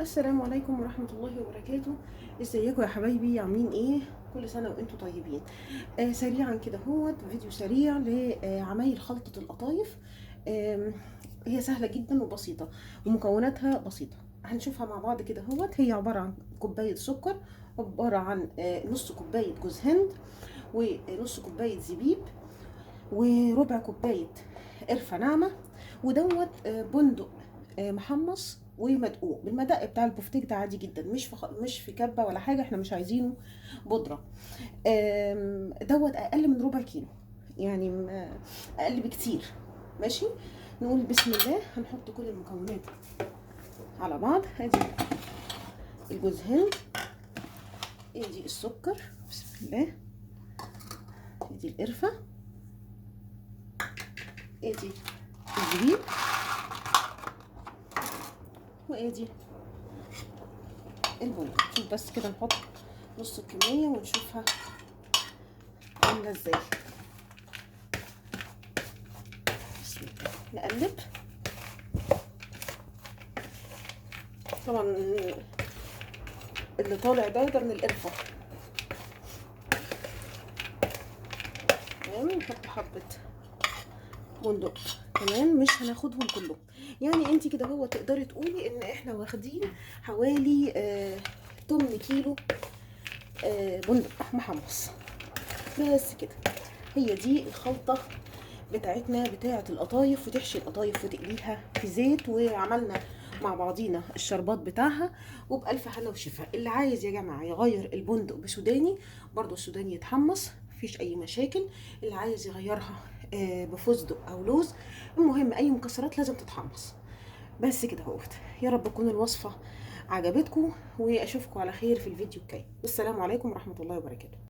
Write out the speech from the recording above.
السلام عليكم ورحمة الله وبركاته. ازيكم يا حبايبي؟ عاملين ايه؟ كل سنة وانتم طيبين. سريعا كده هو فيديو سريع لعمايل خلطة القطايف. آم، هي سهلة جدا وبسيطة ومكوناتها بسيطة. هنشوفها مع بعض كده هوت. هي عبارة عن كوباية سكر، عبارة عن نص كوباية جوز هند، ونص كوباية زبيب، وربع كوباية قرفة ناعمة، ودوت بندق محمص ومدقوق بالمدق بتاع البفتيك ده عادي جدا، مش في كبة ولا حاجة، احنا مش عايزينه بودرة. دوت اقل من ربع كيلو، يعني اقل بكتير. ماشي، نقول بسم الله. هنحط كل المكونات على بعض. ادي الجوز هند، ادي السكر، بسم الله، ادي القرفة، ادي الزبيب، وادي البندق. شوف بس كده، نحط نص الكمية ونشوفها عاملة ازاي. بسم الله، نقلب. طبعا اللي طالع ده من القرفة. تمام، نحط حبة بندق كمان، مش هناخدهم كلهم. يعني انت كده هو تقدري تقولي ان احنا واخدين حوالي 8 كيلو بندق محمص. بس كده، هي دي الخلطة بتاعتنا بتاعة القطايف. وتحشي القطايف وتقليها في زيت، وعملنا مع بعضينا الشربات بتاعها. وبألف هنا وشفا. اللي عايز يا جماعة يغير البندق بسوداني، برضو السوداني يتحمص، مفيش اي مشاكل. اللي عايز يغيرها بفستق او لوز، المهم اي مكسرات لازم تتحمص. بس كده اهوت. يا رب تكون الوصفة عجبتكم، واشوفكم على خير في الفيديو الجاي. والسلام عليكم ورحمة الله وبركاته.